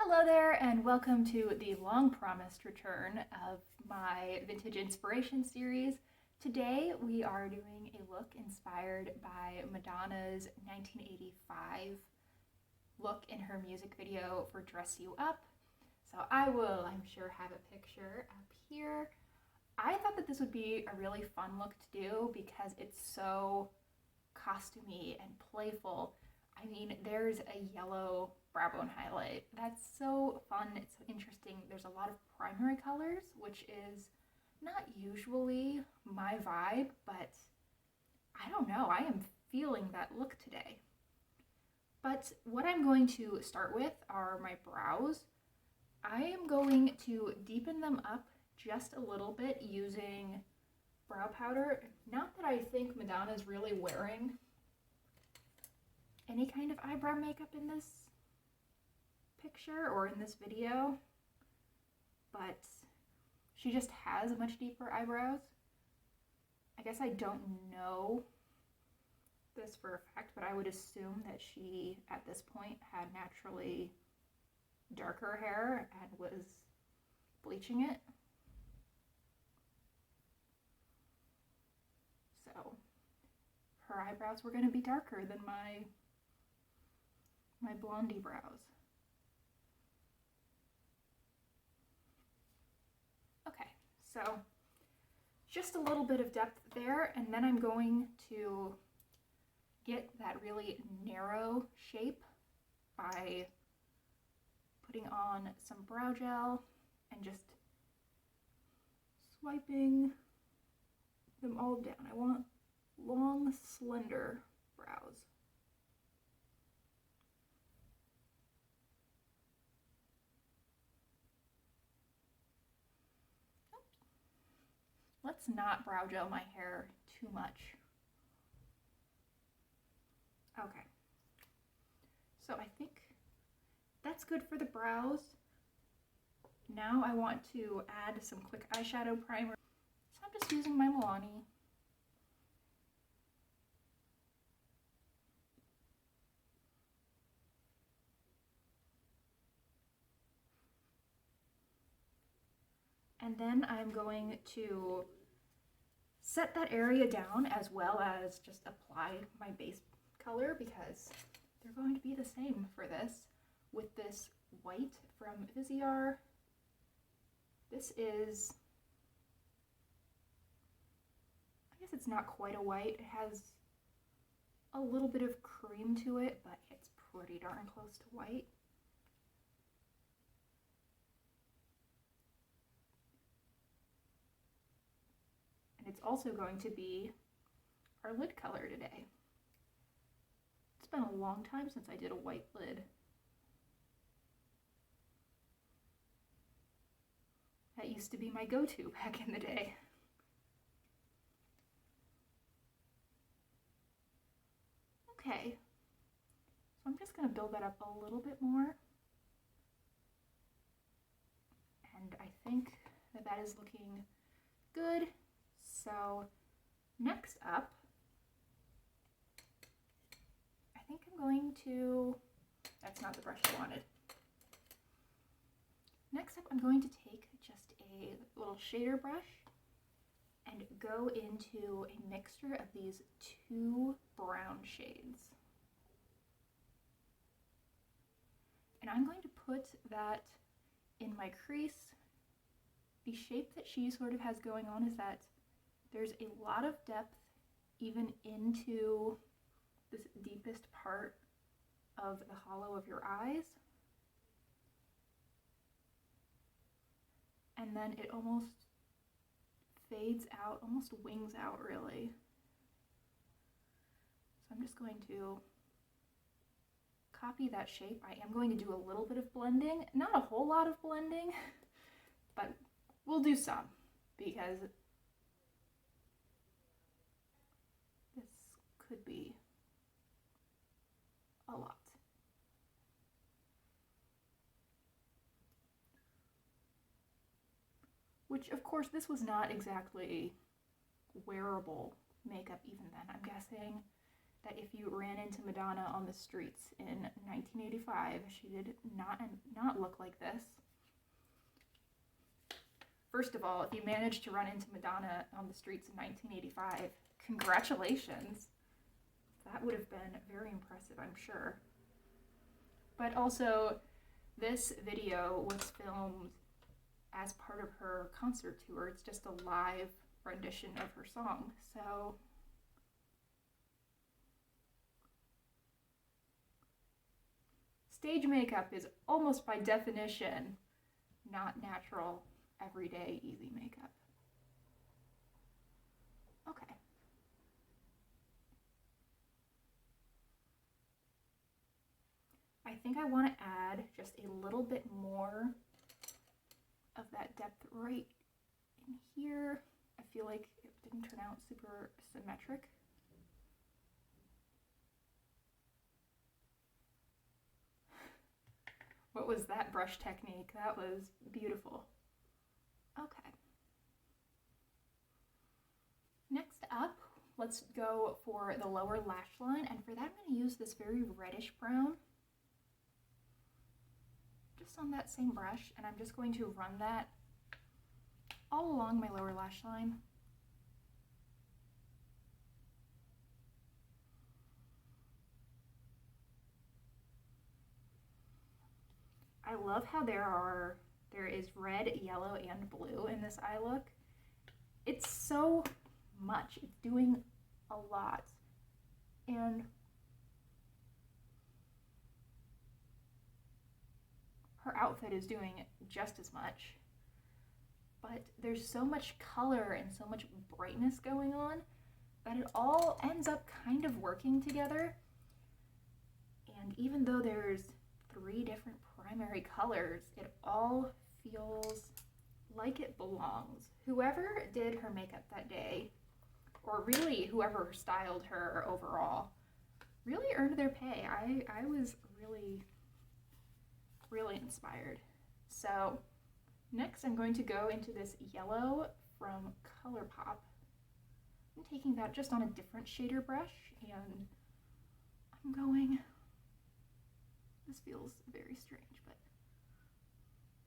Hello there, and welcome to the long-promised return of my Vintage Inspiration series. Today we are doing a look inspired by Madonna's 1985 look in her music video for Dress You Up. So I will, I'm sure, have a picture up here. I thought that this would be a really fun look to do because it's so costumey and playful. I mean, there's a yellow brow bone highlight. That's so fun. It's so interesting. There's a lot of primary colors, which is not usually my vibe, but I don't know. I am feeling that look today. But what I'm going to start with are my brows. I am going to deepen them up just a little bit using brow powder. Not that I think Madonna's really wearing any kind of eyebrow makeup in this picture or in this video, but she just has much deeper eyebrows. I guess I don't know this for a fact, but I would assume that she at this point had naturally darker hair and was bleaching it. So her eyebrows were going to be darker than my blondie brows. Okay, so just a little bit of depth there, and then I'm going to get that really narrow shape by putting on some brow gel and just swiping them all down. I want long, slender brows. Let's not brow gel my hair too much. Okay, so I think that's good for the brows. Now I want to add some quick eyeshadow primer. So I'm just using my Milani. And then I'm going to set that area down as well as just apply my base color because they're going to be the same for this with this white from Viseart. This is, I guess it's not quite a white. It has a little bit of cream to it, but it's pretty darn close to white. It's also going to be our lid color today. It's been a long time since I did a white lid. That used to be my go-to back in the day. Okay, so I'm just going to build that up a little bit more. And I think that that is looking good. So next up, I think I'm going to, that's not the brush I wanted. Next up, I'm going to take just a little shader brush and go into a mixture of these two brown shades. And I'm going to put that in my crease. The shape that she sort of has going on is that there's a lot of depth even into this deepest part of the hollow of your eyes. And then it almost fades out, almost wings out really. So I'm just going to copy that shape. I am going to do a little bit of blending, not a whole lot of blending, but we'll do some because could be a lot. Which, of course, this was not exactly wearable makeup even then. I'm guessing that if you ran into Madonna on the streets in 1985, she did not look like this. First of all, if you managed to run into Madonna on the streets in 1985, congratulations. That would have been very impressive, I'm sure. But also, this video was filmed as part of her concert tour. It's just a live rendition of her song, so stage makeup is almost by definition not natural, everyday, easy makeup. Okay. I think I want to add just a little bit more of that depth right in here. I feel like it didn't turn out super symmetric. What was that brush technique? That was beautiful. Okay. Next up, let's go for the lower lash line, and for that I'm going to use this very reddish brown. Just on that same brush, and I'm just going to run that all along my lower lash line. I love how there is red, yellow, and blue in this eye look. It's so much. It's doing a lot. And her outfit is doing just as much. But there's so much color and so much brightness going on that it all ends up kind of working together. And even though there's 3 different primary colors, it all feels like it belongs. Whoever did her makeup that day, or really whoever styled her overall, really earned their pay. I was really inspired. So next I'm going to go into this yellow from ColourPop. I'm taking that just on a different shader brush, and I'm going, this feels very strange, but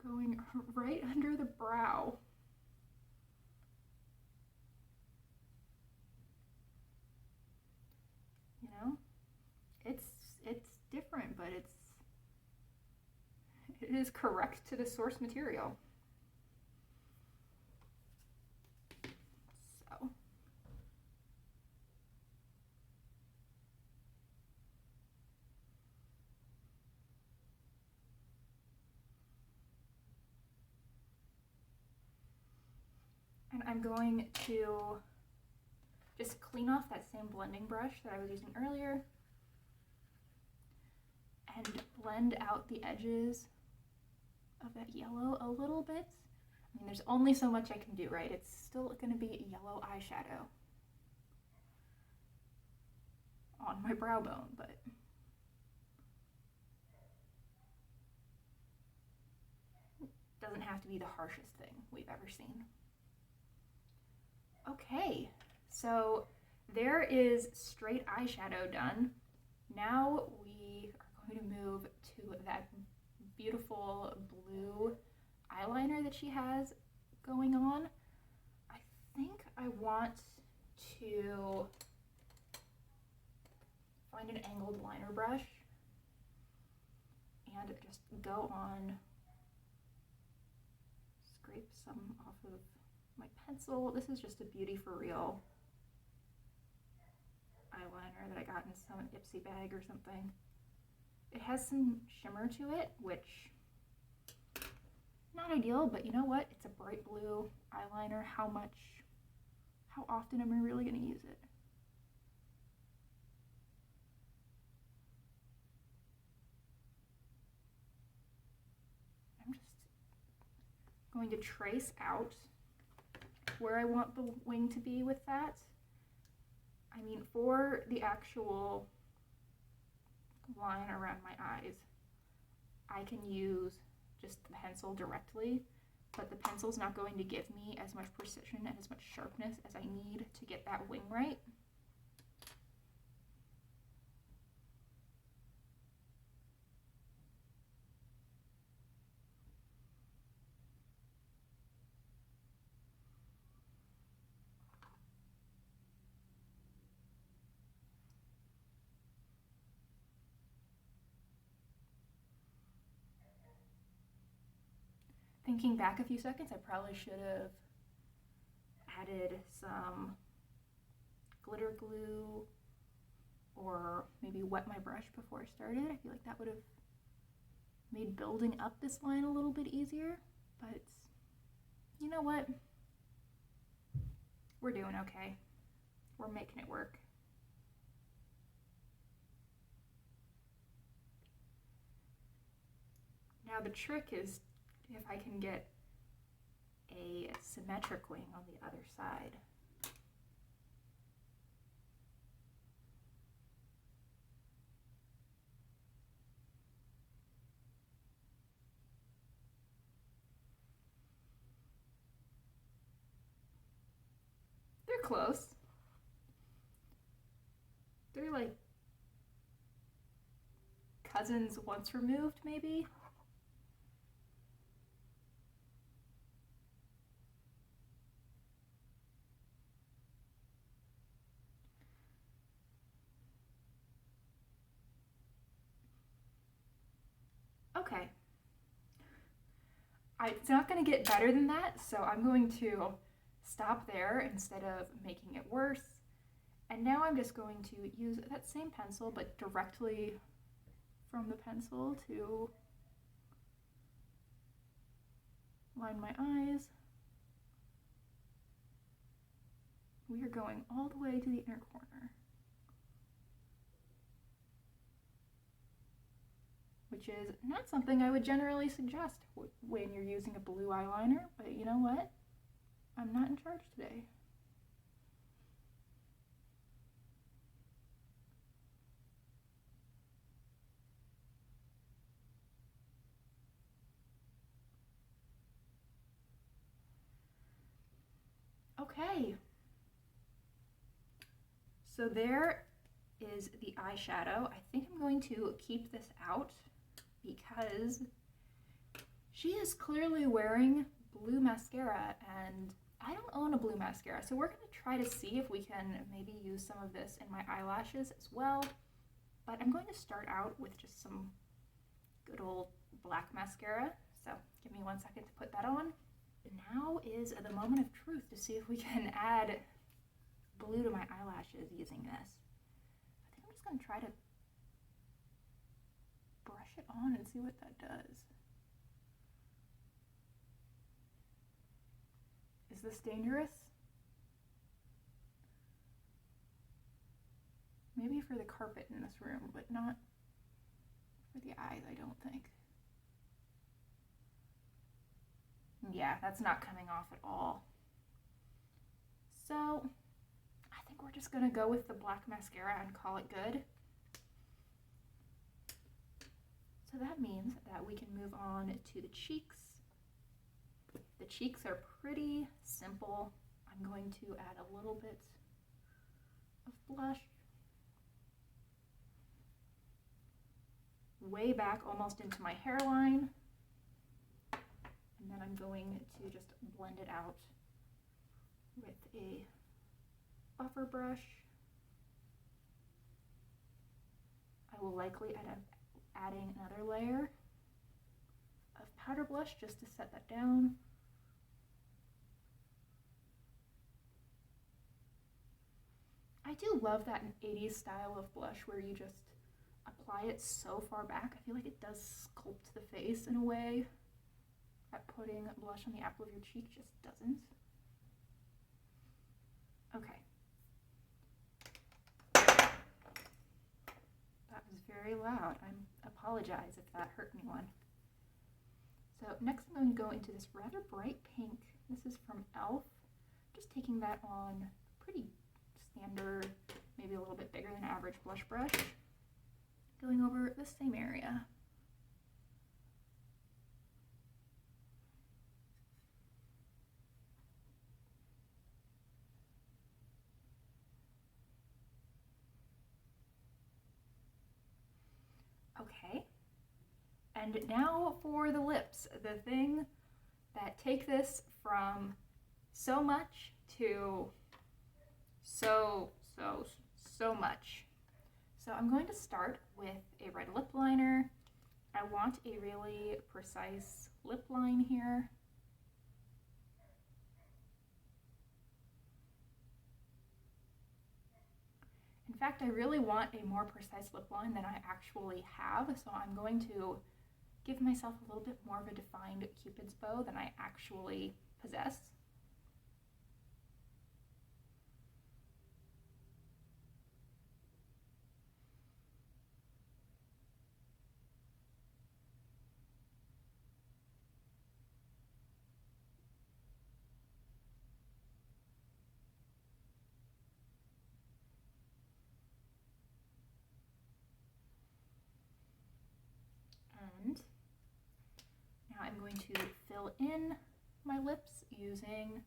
going right under the brow. You know, it's different, but it is correct to the source material. So and I'm going to just clean off that same blending brush that I was using earlier and blend out the edges of that yellow a little bit. I mean, there's only so much I can do, right? It's still going to be a yellow eyeshadow on my brow bone, but it doesn't have to be the harshest thing we've ever seen. Okay, so there is straight eyeshadow done. Now we are going to move to that beautiful blue eyeliner that she has going on. I think I want to find an angled liner brush and just go on, scrape some off of my pencil. This is just a Beauty for Real eyeliner that I got in some Ipsy bag or something. It has some shimmer to it, which not ideal, but you know what? It's a bright blue eyeliner. How often am I really going to use it? I'm just going to trace out where I want the wing to be with that. I mean, for the actual line around my eyes, I can use just the pencil directly, but the pencil's not going to give me as much precision and as much sharpness as I need to get that wing right. Thinking back a few seconds, I probably should have added some glitter glue or maybe wet my brush before I started. I feel like that would have made building up this line a little bit easier, but you know what? We're doing okay. We're making it work. Now the trick is if I can get a symmetric wing on the other side. They're close. They're like cousins once removed, maybe? Okay. It's not going to get better than that, so I'm going to stop there instead of making it worse. And now I'm just going to use that same pencil, but directly from the pencil to line my eyes. We are going all the way to the inner corner, which is not something I would generally suggest when you're using a blue eyeliner, but you know what? I'm not in charge today. Okay. So there is the eyeshadow. I think I'm going to keep this out because she is clearly wearing blue mascara and I don't own a blue mascara. So we're going to try to see if we can maybe use some of this in my eyelashes as well. But I'm going to start out with just some good old black mascara. So give me 1 second to put that on. Now is the moment of truth to see if we can add blue to my eyelashes using this. I think I'm just going to try to brush it on and see what that does. Is this dangerous? Maybe for the carpet in this room, but not for the eyes, I don't think. Yeah, that's not coming off at all. So I think we're just gonna go with the black mascara and call it good. So that means that we can move on to the cheeks. The cheeks are pretty simple. I'm going to add a little bit of blush. Way back almost into my hairline. And then I'm going to just blend it out with a buffer brush. I will likely end up adding another layer of powder blush just to set that down. I do love that 80s style of blush where you just apply it so far back. I feel like it does sculpt the face in a way that putting blush on the apple of your cheek just doesn't. Okay. That was very loud. I apologize if that hurt anyone. So next I'm going to go into this rather bright pink. This is from e.l.f. Just taking that on pretty standard, maybe a little bit bigger than average blush brush. Going over the same area. Okay, and now for the lips, the thing that take this from so much to so much. So I'm going to start with a red lip liner. I want a really precise lip line here. fact, I really want a more precise lip line than I actually have, so I'm going to give myself a little bit more of a defined Cupid's bow than I actually possess. And now I'm going to fill in my lips using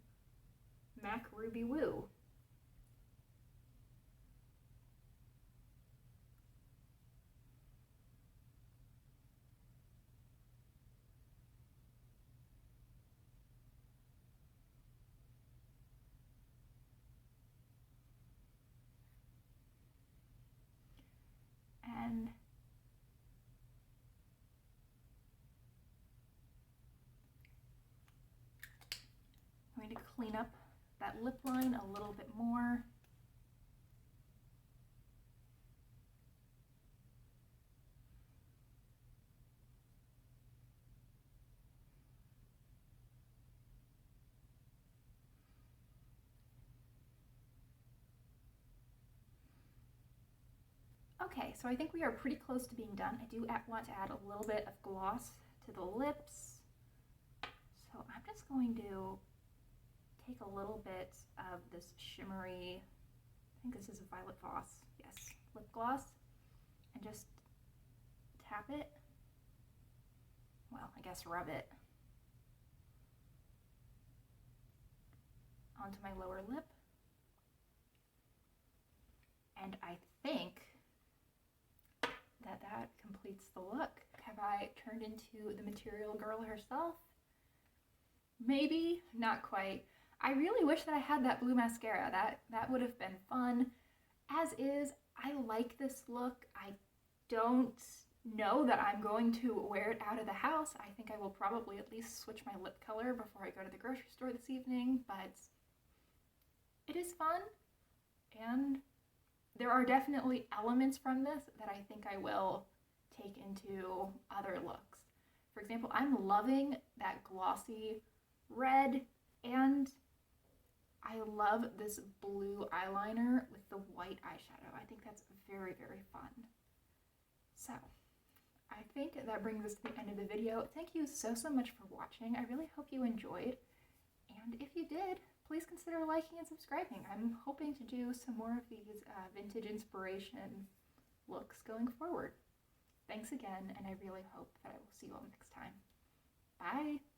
MAC Ruby Woo. And I'm going to clean up that lip line a little bit more. Okay, so I think we are pretty close to being done. I do want to add a little bit of gloss to the lips. So I'm just going to take a little bit of this shimmery, I think this is a Violet Voss, yes, lip gloss, and just tap it, well, I guess rub it onto my lower lip. And I think that completes the look. Have I turned into the material girl herself? Maybe, not quite. I really wish that I had that blue mascara. That would have been fun. As is, I like this look. I don't know that I'm going to wear it out of the house. I think I will probably at least switch my lip color before I go to the grocery store this evening, but it is fun, and there are definitely elements from this that I think I will take into other looks. For example, I'm loving that glossy red, and I love this blue eyeliner with the white eyeshadow. I think that's very, very fun. So, I think that brings us to the end of the video. Thank you so much for watching. I really hope you enjoyed, and if you did, please consider liking and subscribing. I'm hoping to do some more of these vintage inspiration looks going forward. Thanks again, and I really hope that I will see you all next time. Bye!